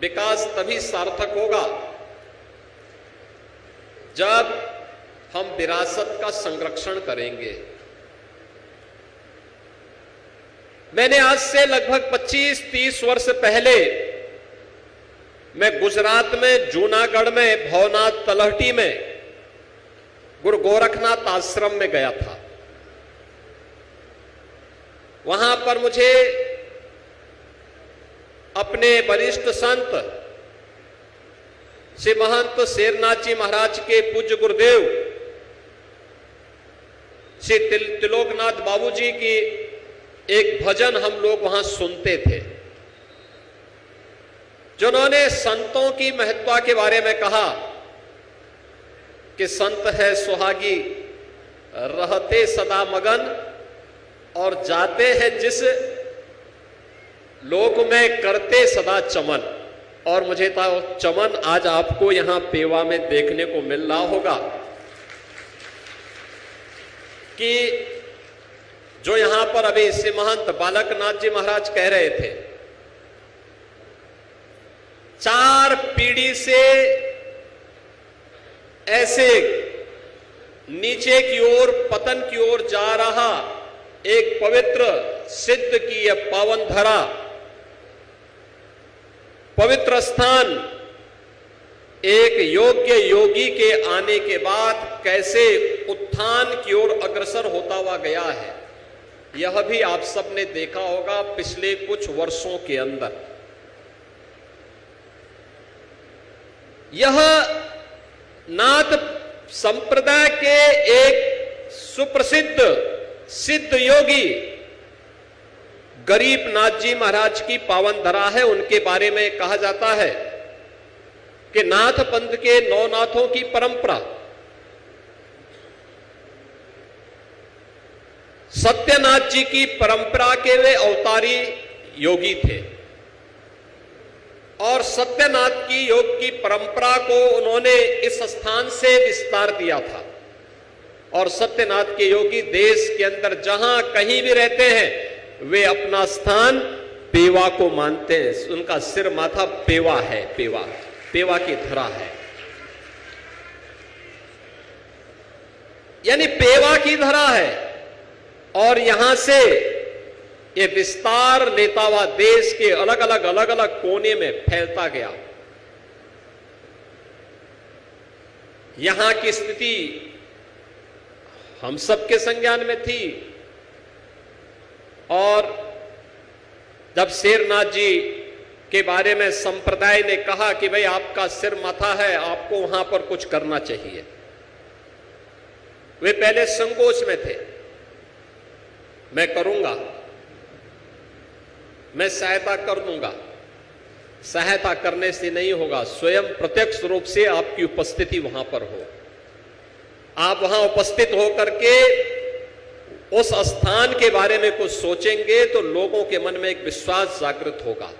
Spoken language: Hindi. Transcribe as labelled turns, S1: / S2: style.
S1: विकास तभी सार्थक होगा जब हम विरासत का संरक्षण करेंगे। मैंने आज से लगभग 25-30 वर्ष पहले मैं गुजरात में जूनागढ़ में भवनाथ तलहटी में गुरु गोरखनाथ आश्रम में गया था। वहां पर मुझे अपने वरिष्ठ संत श्री महंत शेरनाथ जी महाराज के पूज्य गुरुदेव श्री त्रिलोकनाथ बाबू जी की एक भजन हम लोग वहां सुनते थे, जिन्होंने संतों की महत्ता के बारे में कहा कि संत है सुहागी रहते सदा मगन और जाते हैं जिस लोक में करते सदा चमन। और मुझे तो चमन आज आपको यहां पेवा में देखने को मिल रहा होगा कि जो यहां पर अभी श्री महंत बालकनाथ जी महाराज कह रहे थे, 4 पीढ़ी से ऐसे नीचे की ओर पतन की ओर जा रहा एक पवित्र सिद्ध की यह पावन धरा, पवित्र स्थान एक योग्य योगी के आने के बाद कैसे उत्थान की ओर अग्रसर होता हुआ गया है, यह भी आप सबने देखा होगा पिछले कुछ वर्षों के अंदर। यह नाथ संप्रदाय के एक सुप्रसिद्ध सिद्ध योगी गरीबनाथ जी महाराज की पावन धरा है। उनके बारे में कहा जाता है कि नाथ पंथ के 9 नाथों की परंपरा सत्यनाथ जी की परंपरा के वे अवतारी योगी थे और सत्यनाथ की योग की परंपरा को उन्होंने इस स्थान से विस्तार दिया था। और सत्यनाथ के योगी देश के अंदर जहां कहीं भी रहते हैं वे अपना स्थान पेवा को मानते हैं। उनका सिर माथा पेवा है, पेवा की धरा है, यानी पेवा की धरा है। और यहां से ये विस्तार लेता हुआ देश के अलग अलग कोने में फैलता गया। यहां की स्थिति हम सबके संज्ञान में थी और जब शेरनाथ जी के बारे में संप्रदाय ने कहा कि भाई आपका सिर माथा है, आपको वहां पर कुछ करना चाहिए, वे पहले संकोच में थे। मैं करूंगा, मैं सहायता कर दूंगा। सहायता करने से नहीं होगा, स्वयं प्रत्यक्ष रूप से आपकी उपस्थिति वहां पर हो। आप वहां उपस्थित होकर के उस स्थान के बारे में कुछ सोचेंगे तो लोगों के मन में एक विश्वास जागृत होगा।